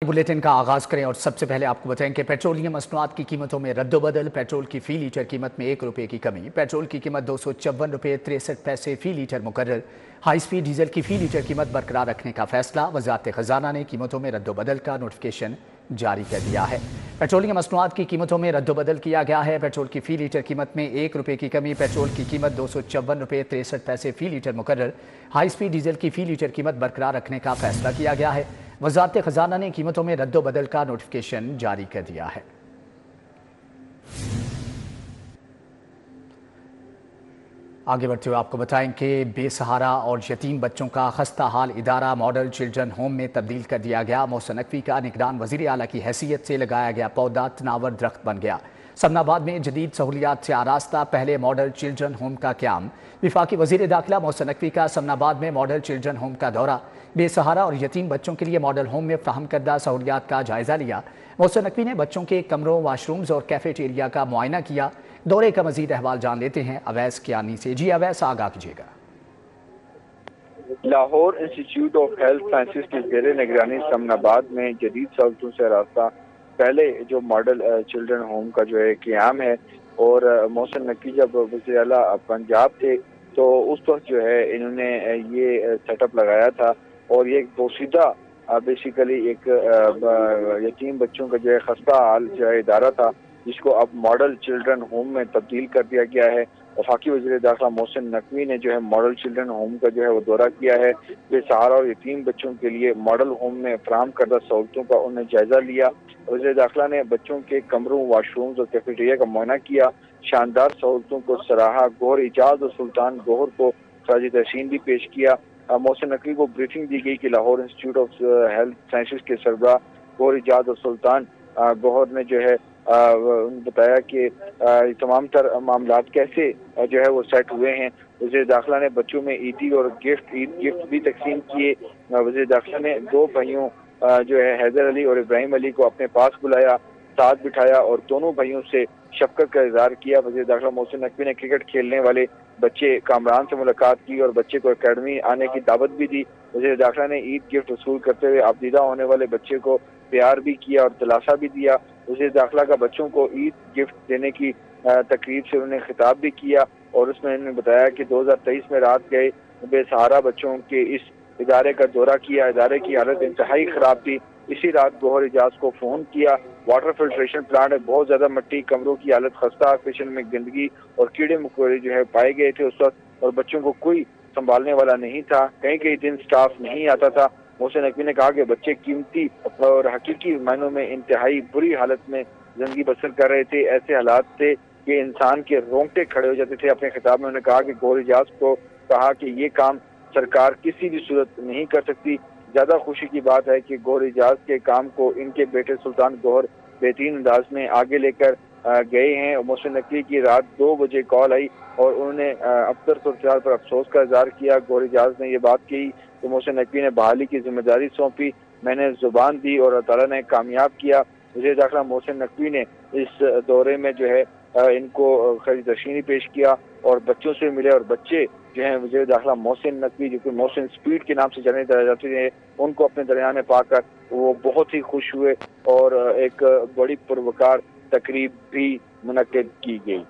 Bulletin का आगाज़ करें और सबसे पहले आपको बताएं कि पेट्रोलियम मसनूआत की कीमतों में रद्दोबदल। पेट्रोल की फ़ी लीटर कीमत में 1 रुपये की कमी। पेट्रोल की कीमत 254 रुपये 63 पैसे फ़ी लीटर मुकर्रर। हाई स्पीड डीजल की फ़ी लीटर कीमत बरकरार रखने का फैसला। वज़ारत ख़ज़ाना ने कीमतों में रद्दोबदल का नोटिफिकेशन जारी कर दिया है। पेट्रोलियम मसनूआत की कीमतों में रद्दोबदल किया गया है। पेट्रोल की फ़ी लीटर कीमत में 1 रुपये की कमी। पेट्रोल की कीमत 254 रुपये 63 पैसे फ़ी लीटर मुकर्रर। हाई स्पीड डीजल की फ़ी लीटर कीमत बरकरार रखने का फैसला किया गया है। वज़ारत ख़ज़ाना ने कीमतों में रद्दोबदल का नोटिफिकेशन जारी कर दिया है। आगे बढ़ते हुए आपको बताएं कि बेसहारा और यतीम बच्चों का खस्ता हाल इदारा मॉडल चिल्ड्रन होम में तब्दील कर दिया गया। मोहसिन नकवी का निगरान वज़ीर आला की हैसियत से लगाया गया पौधा तनावर दरख्त बन गया। समनाबाद में जदीद सहूलियात से आरास्ता पहले मॉडल चिल्ड्रन होम का क़याम। वफाकी वज़ीर दाखिला मोहसिन नकवी का समनाबाद में मॉडल चिल्ड्रन होम का दौरा। बेसहारा और यतीम बच्चों के लिए मॉडल होम में फ़राहम करदा सहूलियात का जायज़ा लिया। मोहसिन नकवी ने बच्चों के कमरों, वाशरूम्स और कैफेटेरिया का मुआयना किया। दौरे का मज़ीद अहवाल जान लेते हैं अवैस कियानी से। जी अवैस, आगाह कीजिएगा। Lahore institute of health sciences की ज़ेर निगरानी समनाबाद में जदीद सहूलतों से रास्ता पहले जो मॉडल चिल्ड्रन होम का जो है क़याम है। और मोहसिन नकवी जब वज़ीर आला पंजाब थे तो उस वक्त जो है इन्होंने ये सेटअप लगाया था। और ये एक पोशीदा बेसिकली एक यतीम बच्चों का जो है खस्ता हाल जो है इदारा था, जिसको अब मॉडल चिल्ड्रन होम में तब्दील कर दिया गया है। वफाकी वज़ीर दाखिला मोहसिन नकवी ने जो है मॉडल चिल्ड्रन होम का जो है वो दौरा किया है। बेसहारा और यतीम बच्चों के लिए मॉडल होम में फराहम करदा सहूलतों का उन्होंने जायजा लिया। वज़ीर दाखिला ने बच्चों के कमरों, वाशरूम्स और कैफेटेरिया का मुआयना किया। शानदार सहूलतों को सराहा। गौहर इजाज और सुल्तान गौहर को खराज तहसीन भी पेश किया। मोहसिन नकवी को ब्रीफिंग दी गई कि Lahore institute of health sciences के सरबराह गौहर इजाज और सुल्तान गौहर ने जो है बताया कि तमाम तर मामलात कैसे जो है वो सेट हुए हैं। वज़ीर दाखिला ने बच्चों में ईद गिफ्ट भी तकसीम किए। वज़ीर दाखिला ने दो भाइयों जो है हैदर अली और इब्राहिम अली को अपने पास बुलाया, साथ बिठाया और दोनों भाइयों से शफकत का इजहार किया। वज़ीर दाखिला मोहसिन नकवी ने क्रिकेट खेलने वाले बच्चे कामरान से मुलाकात की और बच्चे को एकेडमी आने की दावत भी दी। वज़ीर दाखिला ने ईद गिफ्ट वसूल करते हुए आबदीदा होने वाले बच्चे को प्यार भी किया और दिलासा भी दिया। वज़ीर दाखिला का बच्चों को ईद गिफ्ट देने की तकरीब से उन्होंने खिताब भी किया और उसमें उन्होंने बताया कि 2023 में रात गए बेसहारा बच्चों के इस इदारे का दौरा किया। इदारे की हालत इंतहाई ख़राब थी। इसी रात गौहर इजाज को फ़ोन किया। वाटर फिल्ट्रेशन प्लांट में बहुत ज़्यादा मिट्टी, कमरों की हालत खस्ता, किचन में गंदगी और कीड़े मकोड़े जो है पाए गए थे उस वक्त, और बच्चों को कोई संभालने वाला नहीं था। कई दिन स्टाफ नहीं आता था। मोहसिन नकवी ने कहा कि बच्चे कीमती और हकीकी मायनों में इंतहाई बुरी हालत में जिंदगी बसर कर रहे थे। ऐसे हालात थे कि इंसान के रोंगटे खड़े हो जाते थे। अपने खिताब में उन्होंने कहा कि गौहर इजाज को कहा कि ये काम सरकार किसी भी सूरत नहीं कर सकती। ज्यादा खुशी की बात है कि गौहर इजाज के काम को इनके बेटे सुल्तान गौहर बेहतरीन अंदाज में आगे लेकर गए हैं। मोहसिन नकवी की रात 2 बजे कॉल आई और उन्होंने अफसर सूरत पर अफसोस का इजहार किया। गौहर इजाज ने ये बात कही कि मोहसिन नकवी ने बहाली की जिम्मेदारी सौंपी, मैंने जुबान दी और अल्लाह ताला ने कामयाब किया। वज़ीर दाखिला मोहसिन नकवी ने इस दौरे में जो है इनको खराज तहसीन पेश किया और बच्चों से मिले और बच्चे जो हैं वज़ीर दाखिला मोहसिन नकवी, जो कि मोहसिन स्पीड के नाम से जाने जाते हैं, उनको अपने दरमियान में पाकर वो बहुत ही खुश हुए और एक बड़ी पुरवकार तकरीब भी मुनक्किद की गई।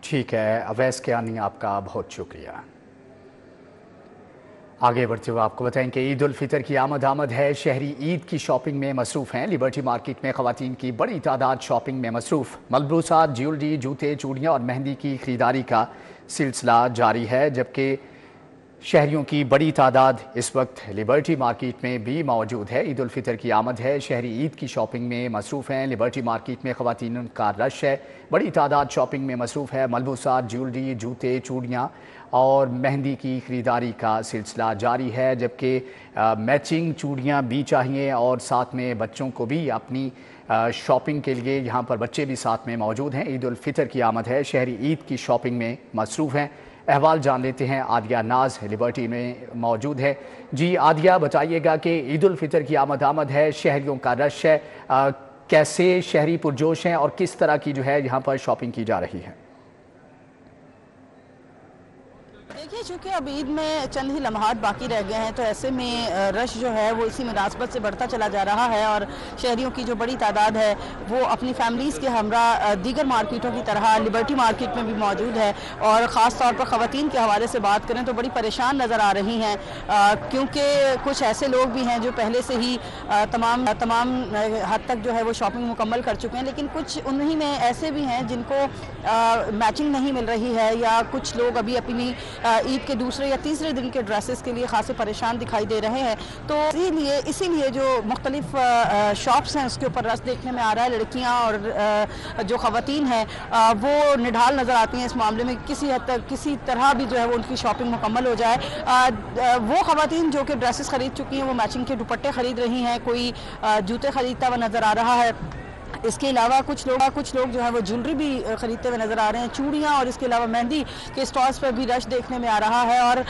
ठीक है अवैस कियानी, आपका बहुत शुक्रिया। आगे बढ़ते हुए आपको बताएं कि ईद उल फितर की आमद है। शहरी ईद की शॉपिंग में मसरूफ़ हैं। लिबर्टी मार्केट में ख़वातीन की बड़ी तादाद शॉपिंग में मसरूफ़। मलबूसात, ज्वेलरी, जूते, चूड़ियाँ और मेहंदी की ख़रीदारी का सिलसिला जारी है, जबकि शहरियों की बड़ी तादाद इस वक्त लिबर्टी मार्केट में भी मौजूद है। ईद उल फितर की आमद है। शहरी ईद की शॉपिंग में मसरूफ़ हैं। लिबर्टी मार्केट में ख़वातीन का रश है। बड़ी तादाद शॉपिंग में मसरूफ़ है। मलबूसात, ज्वेलरी, जूते, चूड़ियाँ और मेहंदी की ख़रीदारी का सिलसिला जारी है, जबकि मैचिंग चूड़ियाँ भी चाहिए और साथ में बच्चों को भी अपनी शॉपिंग के लिए यहाँ पर बच्चे भी साथ में मौजूद हैं। ईद उल फितर की आमद है। शहरी ईद की शॉपिंग में मसरूफ़ हैं। अहवाल जान लेते हैं। आदिया नाज लिबर्टी में मौजूद है। जी आदिया, बताइएगा कि ईद उल फितर की आमद है, शहरियों का रश है, कैसे शहरी पुरजोश हैं और किस तरह की जो है यहाँ पर शॉपिंग की जा रही है? देखिए, चूँकि अब ईद में चंद ही लम्हात बाकी रह गए हैं, तो ऐसे में रश जो है वो इसी मुनासबत से बढ़ता चला जा रहा है और शहरियों की जो बड़ी तादाद है वो अपनी फैमिलीज़ के हमरा दीगर मार्केटों की तरह लिबर्टी मार्केट में भी मौजूद है। और ख़ास तौर पर ख़वातीन के हवाले से बात करें तो बड़ी परेशान नज़र आ रही हैं, क्योंकि कुछ ऐसे लोग भी हैं जो पहले से ही तमाम हद तक जो है वो शॉपिंग मुकम्मल कर चुके हैं, लेकिन कुछ उन्हीं में ऐसे भी हैं जिनको मैचिंग नहीं मिल रही है, या कुछ लोग अभी अपनी ईद के दूसरे या तीसरे दिन के ड्रेसेस के लिए खासे परेशान दिखाई दे रहे हैं। तो इसीलिए जो मुख्तलिफ शॉप्स हैं उसके ऊपर रश देखने में आ रहा है। लड़कियां और जो ख़वातीन हैं वो निढाल नज़र आती हैं इस मामले में, किसी हद तक किसी तरह भी जो है वो उनकी शॉपिंग मुकम्मल हो जाए। वो ख़वातीन जो कि ड्रेसेस ख़रीद चुकी हैं वो मैचिंग के दुपट्टे ख़रीद रही हैं, कोई जूते ख़रीदता हुआ नज़र आ रहा है। इसके अलावा कुछ लोग जो है वो ज्वेलरी भी ख़रीदते हुए नज़र आ रहे हैं, चूड़ियाँ, और इसके अलावा मेहंदी के स्टॉल्स पर भी रश देखने में आ रहा है। और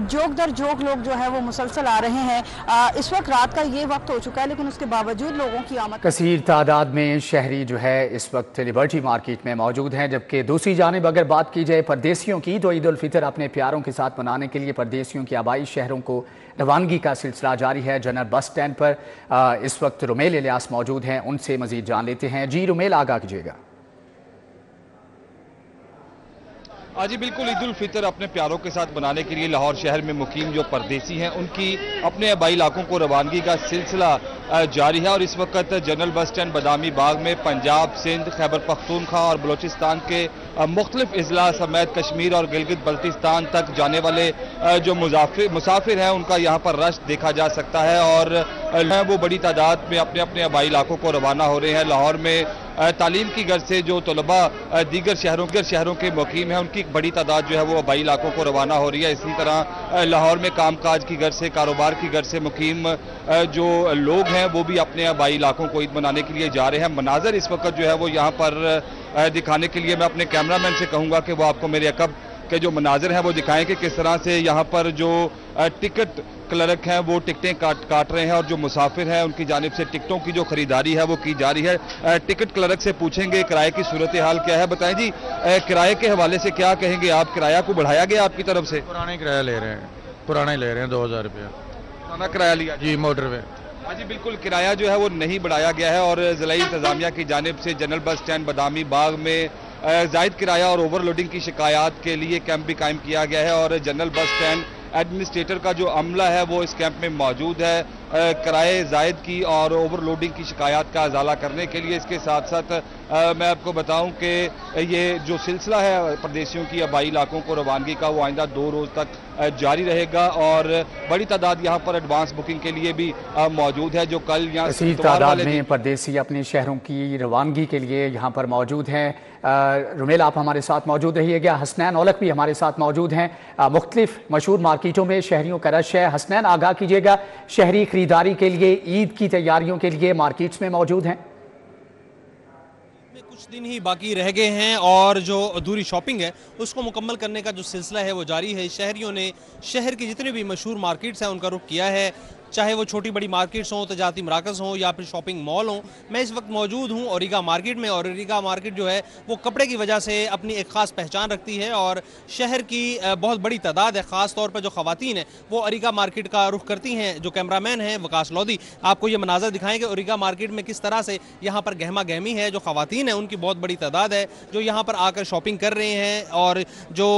जोक दर जोक लोग जो है वो मुसलसल आ रहे हैं। इस वक्त रात का ये वक्त हो चुका है, लेकिन उसके बावजूद लोगों की आमद कसीर तादाद में शहरी जो है इस वक्त लिबर्टी मार्केट में मौजूद हैं, जबकि दूसरी जानिब अगर बात की जाए परदेसियों की, तो ईद उल फितर अपने प्यारों के साथ मनाने के लिए परदेसियों की आबाई शहरों को रवानगी का सिलसिला जारी है। जनरल बस स्टैंड पर इस वक्त रुमेल इलियास मौजूद हैं, उनसे मजीद जान लेते हैं। जी रुमेल, आगाह कीजिएगा। जी बिल्कुल, ईद उल फितर अपने प्यारों के साथ मनाने के लिए लाहौर शहर में मुकीम जो परदेसी हैं उनकी अपने आबाई इलाकों को रवानगी का सिलसिला जारी है। और इस वक्त general bus stand Badami Bagh में पंजाब, सिंध, खैबर पख्तूनख्वा और बलोचिस्तान के मुख्तलिफ अजला समेत कश्मीर और गिलगित बल्तिस्तान तक जाने वाले जो मुसाफिर हैं उनका यहाँ पर रश देखा जा सकता है। और वो बड़ी तादाद में अपने अपने आबाई इलाकों को रवाना हो रहे हैं। लाहौर में तालीम की गर्ज से जो तलबा दीगर शहरों के मुकीम हैं उनकी एक बड़ी तादाद जो है वो आबाई इलाकों को रवाना हो रही है। इसी तरह लाहौर में कामकाज की गर्ज से, कारोबार की गर्ज से मुकीम जो लोग हैं वो भी अपने आबाई इलाकों को ईद मनाने के लिए जा रहे हैं। मनाजर इस वक्त जो है वो यहाँ पर दिखाने के लिए मैं अपने कैमरामैन से कहूँगा कि वो आपको मेरे अकब के जो मनाजिर हैं वो दिखाएं कि किस तरह से यहाँ पर जो टिकट क्लर्क हैं वो टिकटें काट रहे हैं और जो मुसाफिर हैं उनकी जानिब से टिकटों की जो खरीदारी है वो की जा रही है। टिकट क्लर्क से पूछेंगे किराए की सूरत हाल क्या है। बताएं जी, किराए के हवाले से क्या कहेंगे आप? किराया को बढ़ाया गया आपकी तरफ से? पुराना किराया ले रहे हैं, पुराना ही ले रहे हैं, 2000 रुपया पुराना किराया लिया जी मोटरवे। हाँ जी बिल्कुल, किराया जो है वो नहीं बढ़ाया गया है। और ज़िला इंतज़ामिया की जानिब से general bus stand Badami Bagh में ज़ायद किराया और ओवरलोडिंग की शिकायत के लिए कैंप भी कायम किया गया है। और जनरल बस स्टैंड एडमिनिस्ट्रेटर का जो अमला है वो इस कैंप में मौजूद है किराए ज़ायद की और ओवरलोडिंग की शिकायत का अजाला करने के लिए। इसके साथ साथ मैं आपको बताऊं कि ये जो सिलसिला है परदेसियों की आबाई इलाकों को रवानगी का वो आइंदा 2 रोज़ तक जारी रहेगा। और बड़ी तादाद यहाँ पर एडवांस बुकिंग के लिए भी मौजूद है, जो कल यहाँ इसी तादाद में परदेसी अपने शहरों की रवानगी के लिए यहाँ पर मौजूद हैं। रुमेल, आप हमारे साथ मौजूद रहिएगा। हसनैन औलख भी हमारे साथ मौजूद हैं। मुख्तलिफ मशहूर मार्केटों में शहरियों का रश है। हसनैन, आगाह कीजिएगा, शहरी खरीदारी के लिए, ईद की तैयारियों के लिए मार्केट्स में मौजूद हैं। कुछ दिन ही बाकी रह गए हैं और जो अधूरी शॉपिंग है उसको मुकम्मल करने का जो सिलसिला है वो जारी है। शहरियों ने शहर की जितने भी मशहूर मार्केट्स हैं उनका रुख किया है, चाहे वो छोटी बड़ी मार्केट्स हों, तजारती मराकज़ हों या फिर शॉपिंग मॉल हों। मैं इस वक्त मौजूद हूँ ओरिगा मार्केट में, और ओरिगा मार्केट जो है वो कपड़े की वजह से अपनी एक ख़ास पहचान रखती है और शहर की बहुत बड़ी तादाद है। ख़ास तौर पर जो ख़वातीन हैं वो ओरिगा मार्केट का रुख करती हैं। जो कैमरामैन हैं वकास लोधी आपको ये मनाजर दिखाएंगे ओरिगा मार्केट में किस तरह से यहाँ पर गहमा गहमी है। जो ख़वातीन हैं उनकी बहुत बड़ी तादाद है जो यहाँ पर आकर शॉपिंग कर रहे हैं, और जो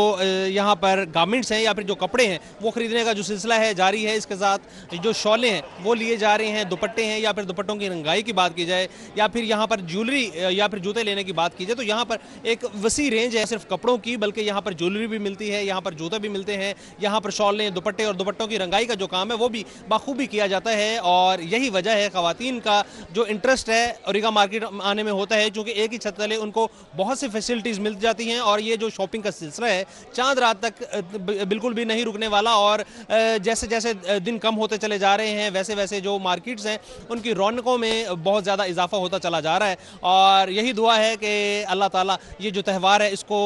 यहाँ पर गारमेंट्स हैं या फिर जो कपड़े हैं वो ख़रीदने का जो सिलसिला है जारी है। इसके साथ जो शॉलें हैं वो लिए जा रहे हैं, दुपट्टे हैं या फिर दुपट्टों की रंगाई की बात की जाए या फिर यहाँ पर ज्वेलरी या फिर जूते लेने की बात की जाए तो यहाँ पर एक वसी रेंज है सिर्फ कपड़ों की, बल्कि यहाँ पर ज्वेलरी भी मिलती है, यहाँ पर जूते भी मिलते हैं, यहाँ पर शॉलें, दुपट्टे और दुपट्टों की रंगाई का जो काम है वो भी बाखूबी किया जाता है। और यही वजह है ख़वातीन का जो इंटरेस्ट है ओरिगा मार्केट आने में होता है, क्योंकि एक ही छत तले उनको बहुत सी फैसिलिटीज़ मिल जाती हैं। और ये जो शॉपिंग का सिलसिला है चांद रात तक बिल्कुल भी नहीं रुकने वाला, और जैसे जैसे दिन कम होते चले जा रहे हैं वैसे वैसे जो मार्केट्स हैं उनकी रौनकों में बहुत ज़्यादा इजाफा होता चला जा रहा है। और यही दुआ है कि अल्लाह ताला ये जो त्यौहार है इसको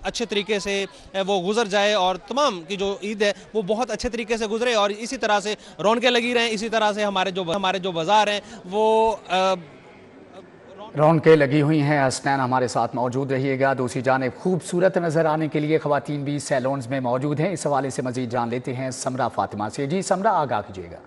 अच्छे तरीके से वो गुजर जाए और तमाम की जो ईद है वो बहुत अच्छे तरीके से गुजरे और इसी तरह से रौनकें लगी रहें। इसी तरह से हमारे जो बाज़ार हैं वो रौनकें लगी हुई हैं। हसनैन हमारे साथ मौजूद रहिएगा। दूसरी जानिब खूबसूरत नजर आने के लिए खवातीन भी सैलून्स में मौजूद हैं। इस हवाले से मजीद जान लेते हैं समरा फातिमा से। जी समरा, आगाह कीजिएगा।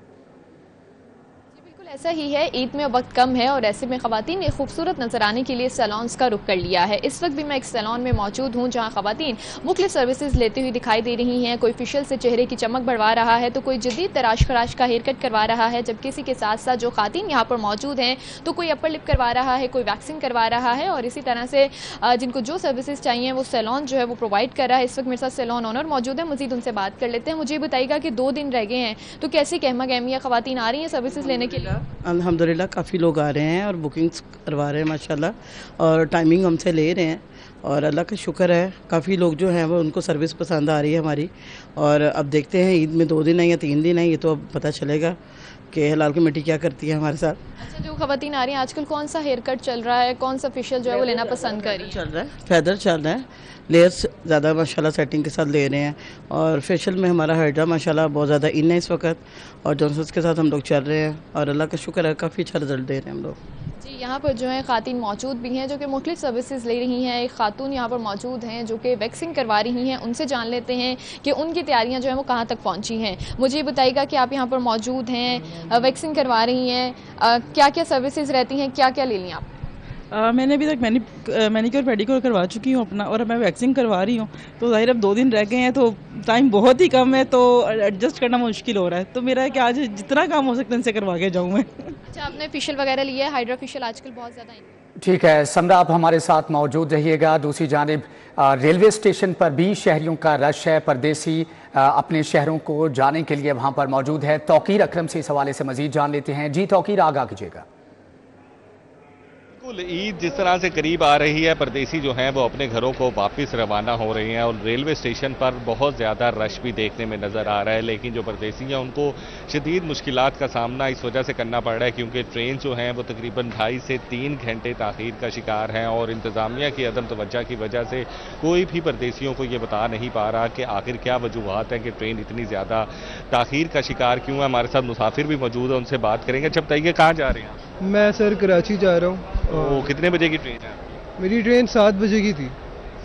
ऐसा ही है, ईद में वक्त कम है और ऐसे में खवातीन ने खूबसूरत नजर आने के लिए सैलून्स का रुख कर लिया है। इस वक्त भी मैं एक सैलून में मौजूद हूँ जहाँ खवातीन मुख्तलिफ सर्विसेज लेती हुई दिखाई दे रही हैं। कोई फेशियल से चेहरे की चमक बढ़वा रहा है तो कोई जदीद तराश खराश का हेयर कट करवा रहा है, जबकि इसी के साथ साथ जो खातीन यहाँ पर मौजूद हैं तो कोई अपर लिप करवा रहा है, कोई वैक्सिंग करवा रहा है और इसी तरह से जिनको जो सर्विसेज चाहिए वो सैलून जो है वो प्रोवाइड कर रहा है। इस वक्त मेरे साथ सैलून ओनर मौजूद है, मजीद उनसे बात कर लेते हैं। मुझे बताइएगा कि 2 दिन रह गए हैं तो कैसी कहमा गहमियाँ खवातीन आ रही हैं सर्विसेज लेने के लिए? अल्हम्दुलिल्लाह काफ़ी लोग आ रहे हैं और बुकिंग्स करवा रहे हैं माशाल्लाह, और टाइमिंग हमसे ले रहे हैं और अल्लाह का शुक्र है काफ़ी लोग जो हैं वो उनको सर्विस पसंद आ रही है हमारी। और अब देखते हैं ईद में 2 दिन है या 3 दिन है, ये तो अब पता चलेगा कि हलाल कमेटी क्या करती है हमारे साथ। अच्छा, जो खवातीन आ रही हैं आजकल कौन सा हेयर कट चल रहा है, कौन सा फेशियल जो है वो लेना पसंद कर रही है? चल रहा है फैदर चल रहा है, लेयर्स ज़्यादा माशाल्लाह सेटिंग के साथ ले रहे हैं और फेशियल में हमारा हाइड्रा माशाल्लाह बहुत ज़्यादा इन है इस वक्त, और जॉनसन्स के साथ हम लोग चल रहे हैं और अल्लाह का शुक्र है काफ़ी अच्छा रिजल्ट दे रहे हैं हम लोग। जी, यहाँ पर जो है खातीन मौजूद भी हैं जो कि मुख्तलिफ सर्विसेज ले रही हैं। एक खातून यहाँ पर मौजूद हैं जो कि वैक्सिंग करवा रही हैं, उनसे जान लेते हैं कि उनकी तैयारियाँ जो हैं वो कहाँ तक पहुँची हैं। मुझे बताइएगा कि आप यहाँ पर मौजूद हैं, वैक्सिंग करवा रही हैं, क्या क्या सर्विसेज रहती हैं, क्या क्या ले ली आप? मैंने अभी तक मैनिक्योर पेडिक्योर करवा चुकी हूँ अपना, और मैं वैक्सिंग करवा रही हूँ। तो ज़ाहिर अब 2 दिन रह गए हैं तो टाइम बहुत ही कम है तो एडजस्ट करना मुश्किल हो रहा है। तो मेरा है कि आज जितना काम हो सकता है इनसे करवा के जाऊँ मैं। अच्छा, आपने फेशियल वगैरह लिया है? हाइड्रा फेशियल आजकल बहुत ज़्यादा है। ठीक है समरा, आप हमारे साथ मौजूद रहिएगा। दूसरी जानिब रेलवे स्टेशन पर भी शहरियों का रश है। परदेसी अपने शहरों को जाने के लिए वहाँ पर मौजूद है। तौकीर अकरम से इस हवाले से मजीद जान लेते हैं। जी तौकीर, आगाह कीजिएगा। ईद जिस तरह से करीब आ रही है, परदेसी जो हैं वो अपने घरों को वापस रवाना हो रहे हैं और रेलवे स्टेशन पर बहुत ज़्यादा रश भी देखने में नज़र आ रहा है। लेकिन जो परदेसी हैं उनको शदीद मुश्किलात का सामना इस वजह से करना पड़ रहा है क्योंकि ट्रेन जो हैं वो तकरीबन 2.5 से 3 घंटे ताख़ीर का शिकार हैं और इंतज़ामिया की अदम तवज्जो की वजह से कोई भी परदेसियों को ये बता नहीं पा रहा कि आखिर क्या वजूहात हैं कि ट्रेन इतनी ज़्यादा ताख़ीर का शिकार क्यों है। हमारे साथ मुसाफिर भी मौजूद है, उनसे बात करेंगे। अच्छा बताइए, कहाँ जा रहे हैं आप? मैं सर कराची जा रहा हूँ। तो कितने बजे की ट्रेन है? मेरी ट्रेन 7 बजे की थी।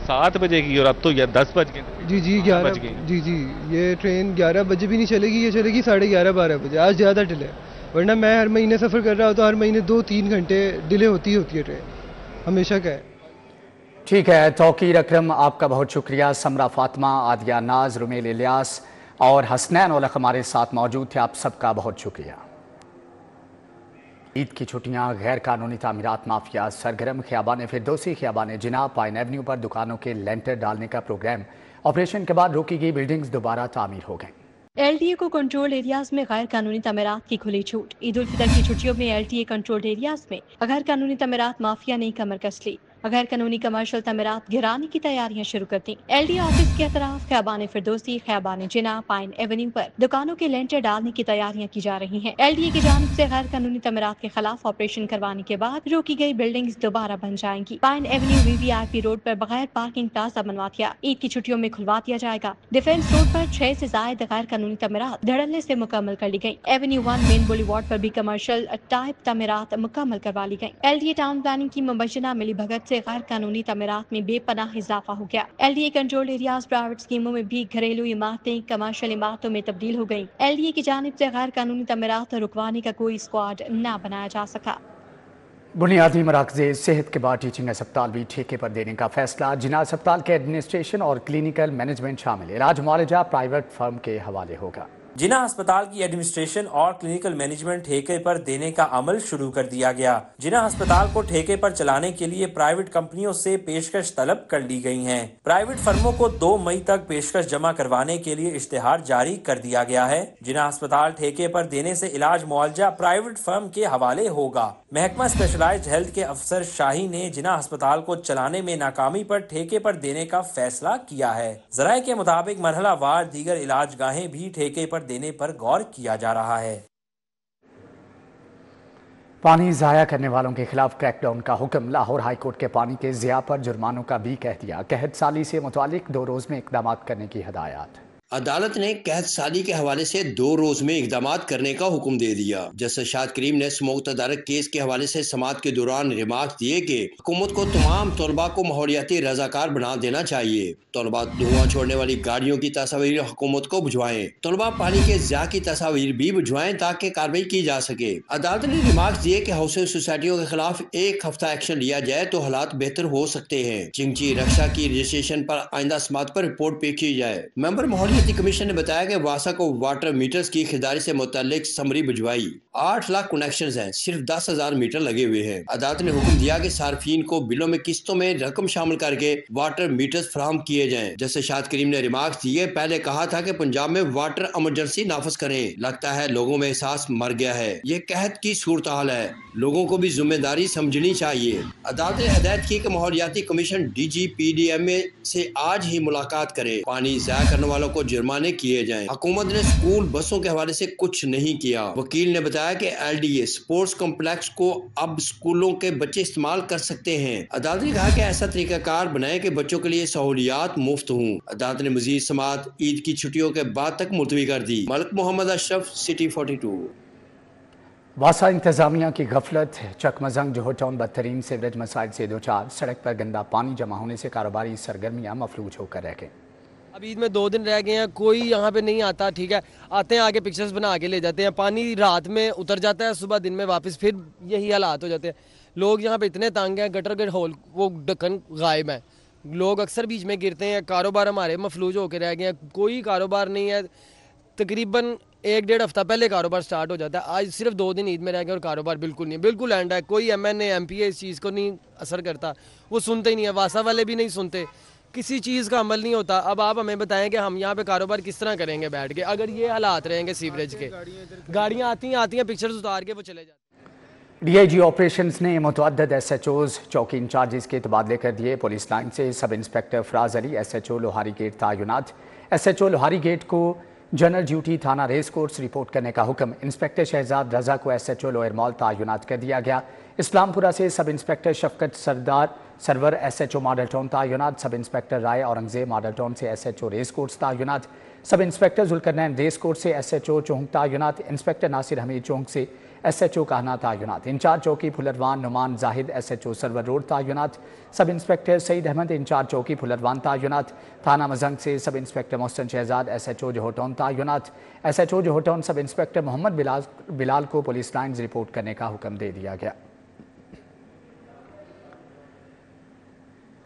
7 बजे की, और अब तो 10 बज गए। जी 11 बज गए। जी ये ट्रेन 11 बजे भी नहीं चलेगी, ये चलेगी 11:30-12 बजे। आज ज़्यादा डिले, वरना मैं हर महीने सफ़र कर रहा हूँ तो हर महीने 2-3 घंटे डिले होती है ट्रेन, हमेशा का है। ठीक है तौकीर अकरम, आपका बहुत शुक्रिया। समरा फातिमा, आदिया नाज, रुमेल इलियास और हसनैन ओलख हमारे साथ मौजूद थे। आप सबका बहुत शुक्रिया। ईद की छुट्टियां, गैर कानूनी तामीरात माफिया सरगर्म, खियाबान फिरदौसी, खियाबान जिना, पाइन एवेन्यू पर दुकानों के लेंटर डालने का प्रोग्राम। ऑपरेशन के बाद रोकी गई बिल्डिंग्स दोबारा तामीर हो गईं। LTA को कंट्रोल एरियाज में गैर कानूनी तमीरात की खुली छूट। ईद उल फितर की छुट्टियों में LTA कंट्रोल एरियाज में गैर कानूनी तमीरात माफिया ने कमर कस ली। गैर कानूनी कमर्शियल तमीरात गिराने की तैयारियां शुरू कर दी। LTA ऑफिस के अतराफ खियाबान फिरदौसी, खियाबान जिना, पाइन एवेन्यू पर दुकानों के लेंटर डालने की तैयारियां की जा रही हैं। LTA की जानिब से गैर कानूनी तमीरात के खिलाफ ऑपरेशन करवाने के बाद रोकी गई बिल्डिंग्स दोबारा बन जाएंगी। पाइन एवेन्यू VVIP रोड पर बगैर पार्किंग प्लाजा बनवा दिया। ईद की छुट्टियों में खुलवा दिया जाएगा। डिफेंस रोड पर 6 से ज्यादा गैर कानूनी तमीरात धड़ल्ले से मुकम्मल कर ली गयी। एवेन्यू 1 मेन बुलीवार्ड पर भी कमर्शियल टाइप तमीरात मुकम्मल करवा ली गयी। LTA टाउन प्लानिंग की मुबैना मिली भगत से गैर कानूनी तमीरात में बेपनाह इजाफा हो गया। LTA कंट्रोल एरियाज प्राइवेट स्कीमों में भी घरेलू इमारतें कमर्शियल इमारतों में तब्दील हो गयी। LTA की जानिब से गैर कानूनी तमीरात रुकवाने का कोई स्क्वाड न बनाया जा सका। बुनियादी मराकज़े सेहत के बाद टीचिंग अस्पताल भी ठेके पर देने का फैसला। जिना अस्पताल के एडमिनिस्ट्रेशन और क्लिनिकल मैनेजमेंट शामिल। इलाज मुआलजा प्राइवेट फर्म के हवाले होगा। जिना अस्पताल की एडमिनिस्ट्रेशन और क्लिनिकल मैनेजमेंट ठेके पर देने का अमल शुरू कर दिया गया। जिना अस्पताल को ठेके पर चलाने के लिए प्राइवेट कंपनियों से पेशकश तलब कर ली गई हैं। प्राइवेट फर्मों को 2 मई तक पेशकश जमा करवाने के लिए इश्तिहार जारी कर दिया गया है। जिना अस्पताल ठेके पर देने से इलाज मुआवजा प्राइवेट फर्म के हवाले होगा। महकमा स्पेशलाइज्ड हेल्थ के अफसर शाही ने जिना अस्पताल को चलाने में नाकामी पर ठेके पर देने का फैसला किया है। जराये के मुताबिक मरहलावार दीगर इलाज गाहें भी ठेके पर देने पर गौर किया जा रहा है। पानी ज़ाया करने वालों के खिलाफ क्रैकडाउन का हुक्म। लाहौर हाईकोर्ट के पानी के ज़िया पर जुर्मानों का भी कह दिया। कहत साली से मुतालिक 2 रोज़ में इक़दाम करने की हदायत। عدالت نے قحط سالی کے حوالے سے 2 روز میں اقدامات کرنے کا حکم دے دیا۔ جسٹس شاد کریم نے سموک تدارک کیس کے حوالے سے سماعت کے دوران ریمارکس دیے کہ حکومت کو تمام طلباء کو ماحولیاتی رضاکار بنا دینا چاہیے۔ طلباء دھواں چھوڑنے والی گاڑیوں کی تصاویر حکومت کو بھجوائیں۔ طلباء پانی کے ضیاع کی تصاویر بھی بھجوائیں تاکہ کارروائی کی جا سکے۔ عدالت نے ریمارکس دیے کہ ہاؤسنگ سوسائٹیوں کے خلاف 1 ہفتہ ایکشن لیا جائے تو حالات بہتر ہو سکتے ہیں۔ چنگچی رکشا کی رجسٹریشن پر آئندہ سماعت پر رپورٹ پیش کی جائے۔ ممبر ماحولیاتی کمیشن نے بتایا کہ واسا کو واٹر میٹرز کی خریداری سے متعلق سمری بھجوائی۔ 8 لاکھ کنیکشنز ہیں، صرف 10,000 میٹر لگے ہوئے ہیں۔ عدالت نے حکم دیا کہ صارفین کو بلوں میں قسطوں میں رقم شامل کر کے واٹر میٹرز فراہم کیے جائیں۔ جسٹس شاد کریم نے ریمارکس دیے، پہلے کہا تھا کہ پنجاب میں واٹر ایمرجنسی نافذ کریں، لگتا ہے لوگوں میں احساس مر گیا ہے۔ یہ قحط کی صورتحال ہے، لوگوں کو بھی ذمہ داری سمجھنی چاہیے۔ عدالت نے ہدایت کی کہ ماحولیاتی کمیشن DGPDMA سے آج ہی ملاقات کرے، پانی ضائع کرنے والوں کو جرمانے کیے جائیں۔ حکومت نے اسکول بسوں کے حوالے سے کچھ نہیں کیا۔ وکیل نے بتایا کہ LDA سپورٹس کمپلیکس کو اب اسکولوں کے بچے استعمال کر سکتے ہیں۔ عدالت نے کہا کہ ایسا طریقہ کار بنائیں کہ بچوں کے لیے سہولیات مفت ہوں۔ عدالت نے مزید سماعت عید کی چھٹیوں کے بعد تک ملتوی کر دی۔ ملک محمد اشرف، سٹی 42۔ واسا انتظامیہ کی غفلت، چکمزنگ جوہر ٹاؤن بدترین سیوریج مسائل سے دوچار، سڑک پر گندا پانی جمع ہونے سے کاروباری سرگرمیاں مفلوج ہو کر رہ گئیں۔ اب عید میں 2 دن رہ گئے ہیں، کوئی یہاں پہ نہیں آتا، ٹھیک ہے، آتے ہیں آگے پکچرز بنا کے لے جاتے ہیں، پانی رات میں اتر جاتا ہے، صبح دن میں واپس پھر یہی حالات ہو جاتے ہیں۔ لوگ یہاں پہ اتنے تنگ ہیں، گٹر کے ہول وہ ڈھکن غائب ہیں، لوگ اکثر بیچ میں گرتے ہیں، کاروبار ہمارے مفلوج ہو کے رہ گئے ہیں، کوئی کاروبار نہیں ہے۔ تقریباً 1-1.5 ہفتہ پہلے کاروبار سٹارٹ ہو جاتا ہے، آج صرف 2 دن عید میں رہ گئے اور کاروبار بالکل نہیں، بالکل اینڈ ہے۔ کوئی MNA MP اس چیز کو نہیں اثر کرتا، وہ سنتے ہی نہیں ہے، واسا والے بھی نہیں سنتے، کسی چیز کا عمل نہیں ہوتا۔ اب آپ ہمیں بتائیں کہ ہم یہاں پہ کاروبار کس طرح کریں گے بیٹھ کے اگر یہ حالات رہیں گے سیوریج کے؟ گاڑیاں آتی ہیں پکچرز اتار کے وہ چلے جاتے ہیں۔ DIG آپریشنز نے متعدد SHOs چوکی انچارجز کے تبادلے کر دیے۔ پولیس لائن سے سب انسپیکٹر فراز علی SHO لوہاری گیٹ تعینات۔ SHO لوہاری گیٹ کو جنرل ڈیوٹی تھانہ ریس کورس رپورٹ کرنے کا حکم۔ انسپیکٹر شہزاد رضا کو SHO لوئر مال تعینات کر دیا گیا۔ اسلام پورہ سے سب انسپیکٹر شفقت سرور SHO ماڈل ٹاؤن تعینات۔ Sub inspector Rai Aurangzeb model town سے SHO ریس کورس تعینات۔ Sub inspector Zulqarnain race course سے SHO چونک تعینات۔ انسپیکٹر ناصر حمید چونک سے SHO کہنا تعینات۔ انچارج چوکی پھلروان نعمان زاہد SHO سرور روڈ تعینات۔ سب انسپیکٹر سعید احمد انچارج چوکی پھلروان تعینات۔ تھانہ مزنگ سے سب انسپیکٹر محسن شہزاد SHO جوہر ٹاؤن تعینات۔ SHO جوہر ٹاؤن سب انسپیکٹر محمد بلال کو پولیس لائنز رپورٹ کرنے کا حکم دے دیا گیا۔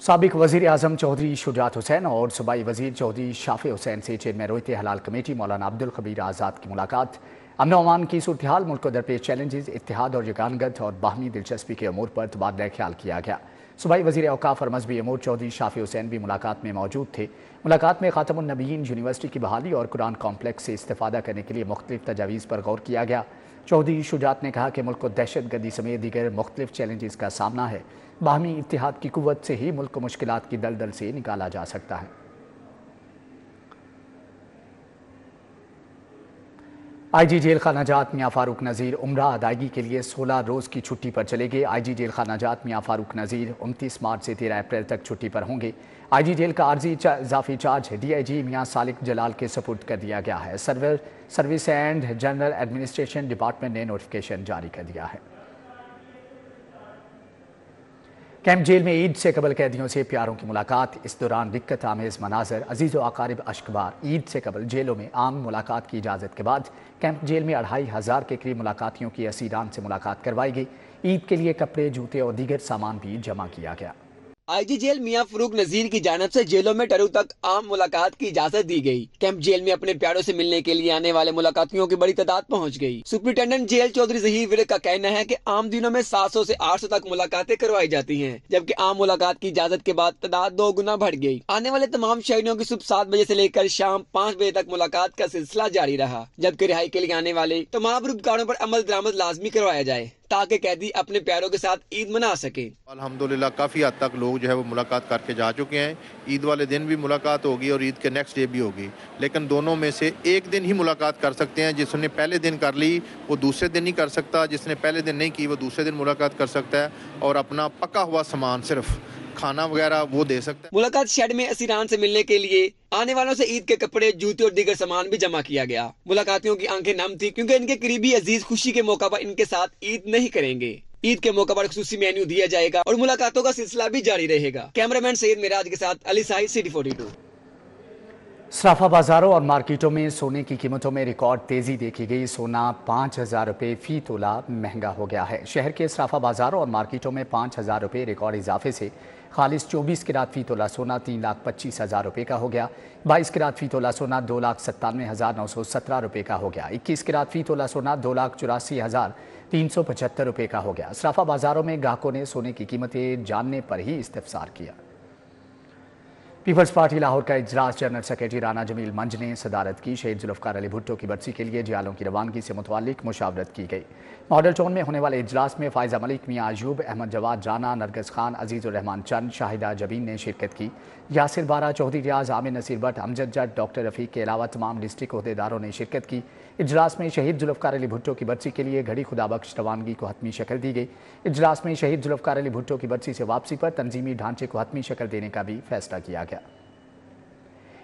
سابق وزیر اعظم چودھری شجاعت حسین اور صوبائی وزیر چودھری شافع حسین سے چیئرمین رویت حلال کمیٹی مولانا عبدالخبیر آزاد کی ملاقات۔ امن و امان کی صورتحال، ملک کو درپیش چیلنجز، اتحاد اور یگانگت اور باہمی دلچسپی کے امور پر تبادلہ خیال کیا گیا۔ صوبائی وزیر اوقاف اور مذہبی امور چودھری شافع حسین بھی ملاقات میں موجود تھے۔ ملاقات میں خاتم النبیین یونیورسٹی کی بحالی اور قرآن کمپلیکس سے استفادہ کرنے کے لیے مختلف تجاویز پر غور کیا گیا۔ چودھری شجاعت نے کہا کہ ملک کو دہشت گردی سمیت دیگر مختلف چیلنجز کا سامنا ہے، باہمی اتحاد کی قوت سے ہی ملک کو مشکلات کی دلدل سے نکالا جا سکتا ہے۔ IG جیل خانہ جات میاں فاروق نذیر عمرہ ادائیگی کے لیے 16 روز کی چھٹی پر چلے گئے۔ IG جیل خانہ جات میاں فاروق نذیر 29 مارچ سے 13 اپریل تک چھٹی پر ہوں گے۔ IG جیل کا عارضی اضافی چارج DIG میاں سالک جلال کے سپرد کر دیا گیا ہے۔ Service and general administration department نے نوٹیفیکیشن جاری کر دیا ہے۔ کیمپ جیل میں عید سے قبل قیدیوں سے پیاروں کی ملاقات، اس دوران دقت آمیز مناظر، عزیز و اقارب اشکبار۔ عید سے قبل جیلوں میں عام ملاقات کی اجازت کے بعد کیمپ جیل میں 2500 کے قریب ملاقاتیوں کی اسیران سے ملاقات کروائی گئی۔ عید کے لیے کپڑے، جوتے اور دیگر سامان بھی جمع کیا گیا۔ IG جیل میاں فاروق نذیر کی جانب سے جیلوں میں ٹرو تک عام ملاقات کی اجازت دی گئی۔ کیمپ جیل میں اپنے پیاروں سے ملنے کے لیے آنے والے ملاقاتیوں کی بڑی تعداد پہنچ گئی۔ سپرنٹینڈنٹ جیل چودھری ظہیر ورق کا کہنا ہے کہ عام دنوں میں 700 سے 800 تک ملاقاتیں کروائی جاتی ہیں، جبکہ عام ملاقات کی اجازت کے بعد تعداد 2 گنا بڑھ گئی۔ آنے والے تمام شہریوں کی صبح 7 بجے سے لے کر شام 5 بجے تک ملاقات کا سلسلہ جاری رہا، جبکہ رہائی کے لیے آنے والے تمام روزگاروں پر عمل درآمد لازمی کروایا جائے تاکہ قیدی اپنے پیاروں کے ساتھ عید منا سکے۔ الحمدللہ کافی حد تک لوگ جو ہے وہ ملاقات کر کے جا چکے ہیں۔ عید والے دن بھی ملاقات ہوگی اور عید کے نیکسٹ ڈے بھی ہوگی، لیکن دونوں میں سے ایک دن ہی ملاقات کر سکتے ہیں۔ جس نے پہلے دن کر لی وہ دوسرے دن نہیں کر سکتا، جس نے پہلے دن نہیں کی وہ دوسرے دن ملاقات کر سکتا ہے، اور اپنا پکا ہوا سامان صرف खाना वगैरह वो दे सकता है। मुलाकात शेड में असीरान से मिलने के लिए आने वालों से ईद के कपड़े, जूते और दीगर सामान भी जमा किया गया। मुलाकातियों की आंखें नम थी क्योंकि इनके करीबी अजीज खुशी के मौका पर इनके साथ ईद नहीं करेंगे। ईद के मौका पर खुसूसी मेन्यू दिया जाएगा और मुलाकातों का सिलसिला भी जारी रहेगा। कैमरामैन सैयद मिराज के साथ अली साहिद, सिटी 42। सराफा बाजारों और मार्केटों में सोने की कीमतों में रिकॉर्ड तेजी देखी गई। सोना 5,000 रुपये फी तोला महंगा हो गया है। शहर के सराफा बाजारों और मार्केटों में 5,000 रुपये रिकॉर्ड इजाफे से खालिस 24 कैरेट फी तोला सोना 3,25,000 रुपये का हो गया। 22 कैरेट फी तोला सोना 2,97,917 रुपये का हो गया। 21 कैरेट फी तोला सोना 2,84,375 रुपये का हो गया। सराफा बाजारों में ग्राहकों ने सोने की कीमतें जानने पर ही इस्तफसार किया। पीपल्स पार्टी लाहौर का इजलास जनरल सेक्रेटरी राना जमील मंज ने सदारत की। शहीद जुल्फ़कार अली भुट्टो की बरसी के लिए जियालों की रवानगी से मुतल्लिक मुशावरत की गई। मॉडल टाउन में होने वाले इजलास में फ़ायज़ा मलिक, मियाँ अयूब, अहमद जवाद राना, नरगस खान, अजीज़ुर रहमान चंद, शाहिदा जबीन ने शिरकत की। यासिर बारा, चौधरी रियाज, आमिर नसीर भट्ट, अमजद जट, डॉक्टर रफ़ीक के अलावा तमाम डिस्ट्रिक्ट अहदेदारों ने शिरकत की। इजलास में शहीद जुल्फ़कार अली भुट्टो की बरसी के लिए घड़ी खुदाबख्श रवानगी को हतमी शक्ल दी गई। इजलास में शहीद जुल्फ़कार अली भुट्टो की बरसी से वापसी पर तंजीमी ढांचे को हतमी शक्ल देने का भी फैसला किया गया।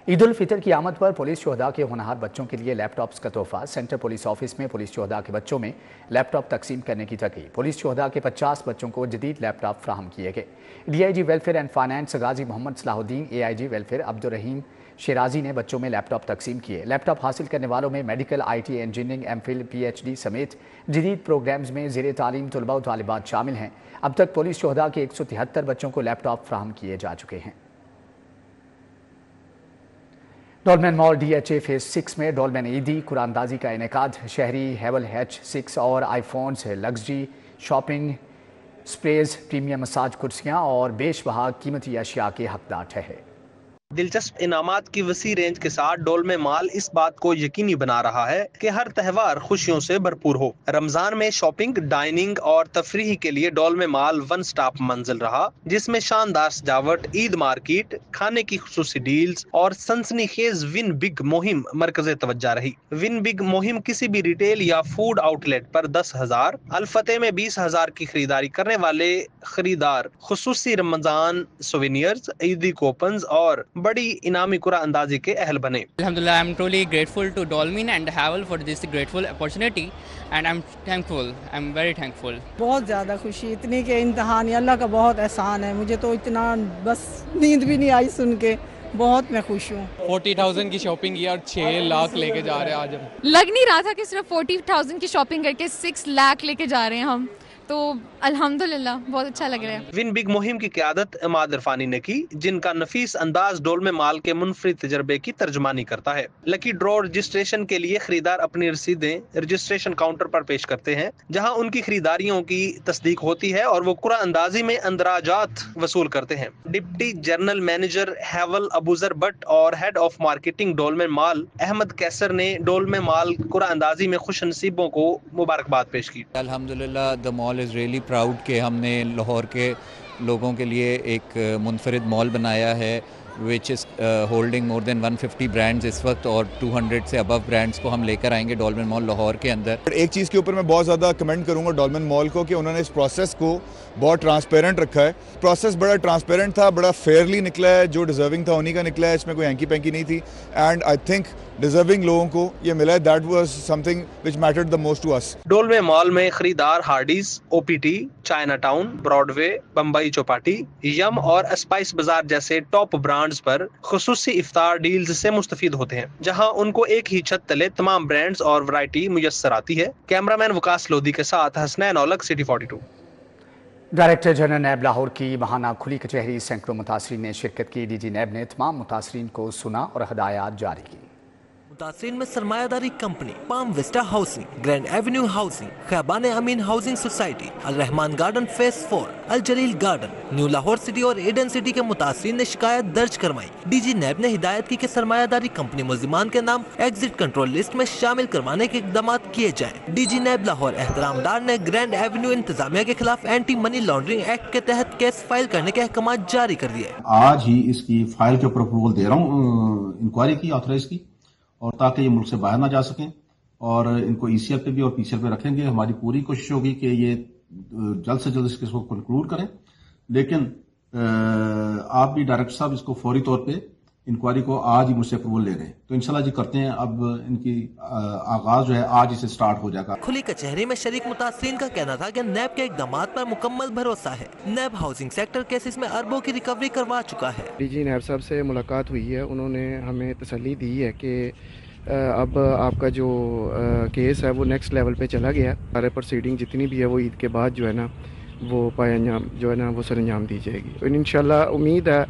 ईद उल फितर की आमद पर पुलिस शोहदा के होनहार बच्चों के लिए लैपटॉप्स का तोहफा। सेंट्रल पुलिस ऑफिस में पुलिस शोहदा के बच्चों में लैपटॉप तकसीम करने की तरकीब। पुलिस शोहदा के 50 बच्चों को जदीद लैपटॉप फ्राहम किए गए। DIG welfare and finance Ghazi Mohammad Salahuddin, AIG welfare Abdurrahim Sherazi ने बच्चों में लैपटॉप तकसीम किए। लैपटॉप हासिल करने वालों में medical, IT, engineering, MPhil, PhD समेत जदीद प्रोग्राम्स में ज़ेर तालीम तलबा और तालिबात शामिल हैं। अब तक पुलिस शोहदा के 173 बच्चों को लैपटॉप फ्राहम किए जा चुके हैं। डॉलमेन मॉल DHA फेज 6 में डॉलमेन ईदी कुरानदाजी का इनेकाद। शहरी हेवल H6 और iPhones, luxury shopping sprays, premium massage कुर्सियां और बेशबहा कीमती अशिया के हकदार ठहरे। दिलचस्प इनामात की वसी रेंज के साथ डोलमे माल इस बात को यकीनी बना रहा है कि हर त्यौहार खुशियों से भरपूर हो। रमजान में शॉपिंग, डाइनिंग और तफरीह के लिए डोलमे माल वन स्टॉप मंजिल रहा, जिसमें शानदार सजावट, ईद मार्केट, खाने की खुसूसी डील्स और सनसनीखेज विन बिग मुहिम मरकज़े तवज्जो रही। विन बिग मुहिम किसी भी रिटेल या फूड आउटलेट पर 10,000, अलफते में 20,000 की खरीदारी करने वाले खरीदार खुसूसी रमजान सोवेनियर्स, ईदी कूपन्स और बड़ी इनामी कुरा अंदाजी के अहल बने। Alhamdulillah, I'm truly grateful to Dolmen and Havel for this grateful opportunity and I'm thankful. I'm very thankful. बहुत ज़्यादा खुशी, इतनी के इंतहा नहीं, अल्लाह का बहुत एहसान है। मुझे तो इतना बस नींद भी नहीं आई सुन के, बहुत मैं खुश हूँ। 40,000 की शॉपिंग की और 6 लाख लेके जा रहे हैं आज हम। लग नहीं रहा था कि सिर्फ 40,000 की शॉपिंग करके 6 लाख लेके जा रहे हैं हम, तो अल्हम्दुलिल्लाह बहुत अच्छा लग रहा है। विन बिग मुहिम की क़यादत इमाद इरफानी ने की, जिनका नफीस अंदाज डोलमे माल के मुनफरिद तजर्बे की तर्जुमानी करता है। लकी ड्रॉ रजिस्ट्रेशन के लिए खरीदार अपनी रसीदें रजिस्ट्रेशन काउंटर पर पेश करते हैं, जहां उनकी खरीदारियों की तस्दीक होती है और वो कुरा अंदाजी में अंदराजात वसूल करते हैं। Deputy general manager हैवल Abuzar Bhatt और हेड ऑफ मार्केटिंग डोलमे माल अहमद कैसर ने डोलमे माल कुरा अंदाजी में खुश नसीबों को मुबारकबाद पेश की। अल्हम्दुलिल्लाह the mall is really proud कि हमने लाहौर के लोगों के लिए एक मुनफरिद मॉल बनाया है which is holding more than 150 brands इस वक्त, और 200 से अबव ब्रांड्स को हम लेकर आएंगे डॉलमेन मॉल लाहौर के अंदर। एक चीज़ के ऊपर मैं बहुत ज़्यादा कमेंट करूँगा डॉलमेन मॉल को कि उन्होंने इस प्रोसेस को बहुत ट्रांसपेरेंट रखा है। प्रोसेस बड़ा ट्रांसपेरेंट था, बड़ा फेयरली निकला है, जो डिजर्विंग था उन्हीं का निकला है, इसमें कोई हैंकी पैंकी नहीं थी। एंड आई थिंक डिजर्विंग लोगों को ये मिला है, that was something which mattered the most to us. Dolmen mall में खरीदार Hardee's, OPT, Chinatown, Broadway, Bombay Chowpatty, Yum और स्पाइस बाजार जैसे टॉप ब्रांड्स पर खुसूसी इफ्तार डील्स से मुस्तफीद होते हैं, जहां उनको एक ही छत तले तमाम ब्रांड्स और वैरायटी मुयस्सर आती है। कैमरामैन वकास लोधी के साथ Hasnain Aulakh, city 42। Director general NAB Lahore की महाना खुली कचहरी, सैकड़ों मुतासरीन ने शिरकत की। DG नैब ने तमाम मुतासरीन को सुना और हदायत जारी की। मुतासरीन में सरमायादारी company, palm vista housing, grand avenue housing, Khayaban Amin housing society, Al Rehman garden phase 4, Al Jalil garden, new Lahore city और एडन सिटी के मुतासरीन ने शिकायत दर्ज करवाई। DG नैब ने हिदायत की कि सरमायादारी कंपनी मुल्जिमान के नाम एग्जिट कंट्रोल लिस्ट में शामिल करवाने के इकदाम किए जाए। DG नैब लाहौर एहतरामदार ने ग्रैंड एवेन्यू इंतजामिया के खिलाफ एंटी मनी लॉन्ड्रिंग एक्ट के तहत केस फाइल करने के अहकाम जारी कर दिए। आज ही इसकी फाइल के ऊपर अप्रूवल दे रहा हूँ, इंक्वायरी की, ऑथराइज की, और ताकि ये मुल्क से बाहर ना जा सकें, और इनको ECL पे भी और PCL पे रखेंगे। हमारी पूरी कोशिश होगी कि ये जल्द से जल्द इसको कंक्लूड करें, लेकिन आप भी डायरेक्टर साहब इसको फौरी तौर पे इंक्वायरी को आज ही मुझसे अप्रूवल ले रहे हैं, तो इंशाल्लाह जी करते हैं। अब इनकी आगाज जो है आज इसे स्टार्ट हो जाएगा। खुली कचहरी में शरीक मुतासरीन का कहना था कि नैब के इकदाम पर मुकम्मल भरोसा है। नैब हाउसिंग सेक्टर केसेस में अरबों की रिकवरी करवा चुका है। डीजी नैब साहब से मुलाकात हुई है, उन्होंने हमें तसल्ली दी है कि अब आपका जो केस है वो नेक्स्ट लेवल पे चला गया। सारे प्रोसीडिंग जितनी भी है वो ईद के बाद जो है ना वो पायंजाम जो है ना वो सरंजाम दी जाएगी। और इंशाल्लाह उम्मीद है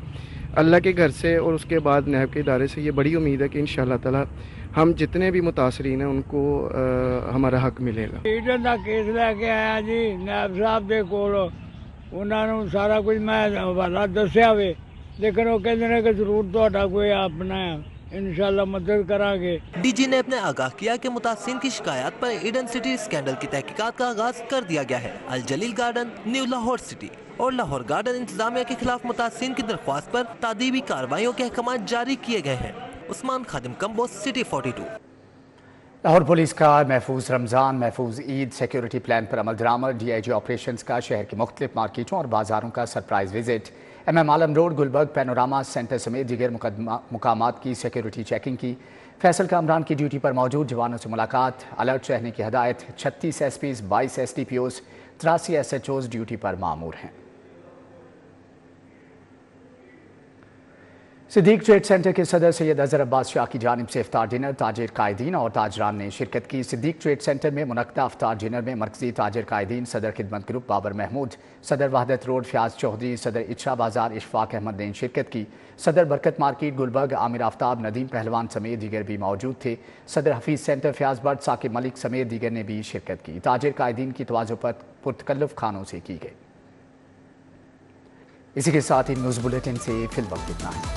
अल्लाह के घर से और उसके बाद नैब के इदारे से ये बड़ी उम्मीद है कि इंशाल्लाह ताला हम जितने भी मुतासरीन हैं उनको हमारा हक मिलेगा। ईडन का केस लैके आया जी नैब साहब के कोल, उन्होंने सारा कुछ मैं हवाला दस्या वे, लेकिन वो कहते हैं कि जरूर तो कोई अपना इंशाल्लाह मदद करांगे। डीजी नैब ने आगाह किया कि मुतासिरीन की शिकायत पर ईडन सिटी स्कैंडल की तहकीकात का आगाज कर दिया गया है। अल Jalil garden, new Lahore city और लाहौर गार्डन इंतजामिया के खिलाफ मुतासिरीन की दरख्वास्त पर तादीबी कार्रवाइयों के अहकाम जारी किए गए हैं। उस्मान खादिम कंबो, सिटी 42। लाहौर पुलिस का महफूज रमज़ान महफूज ईद सिक्योरिटी प्लान पर अमल दरामद। DIG ऑपरेशंस का शहर की मुख्तलिफ मार्केटों और बाजारों का सरप्राइज विजिट। MM आलम रोड, गुलबर्ग, पैनोरामा सेंटर समेत दीगर मुकामात की सिक्योरिटी चेकिंग की। फैसल कामरान की ड्यूटी पर मौजूद जवानों से मुलाकात, अलर्ट रहने की हदायत। 36 SPs, 22 SDPOs, 83 SHOs ड्यूटी पर मामूर हैं। सिद्दीक ट्रेड सेंटर के सदर सैयद अजहर अब्बास शाह की जानिब से इफ्तार डिनर, ताजिर कायदीन और ताजरान ने शिरकत की। सिद्दीक ट्रेड सेंटर में मुनक्कदा इफ्तार डिनर में मरकजी ताजिर कायदीन, सदर खिदमत ग्रुप बाबर महमूद, सदर वहदत रोड फयाज चौधरी, सदर इच्छा बाजार इशफाक अहमद ने शिरकत की। सदर बरकत मार्केट गुलबर्ग आमिर आफ्ताब, नदीम पहलवान समेत दीगर भी मौजूद थे। सदर हफीज सेंटर फयाज बट, साकिब मलिक समेत दीगर ने भी शिरकत की। ताजिर कायदीन की तवाज़ुन पर पुरतकल्लुफ़ खानों से की गई। इसी के साथ ही न्यूज़ बुलेटिन से फिलहाल इतना है।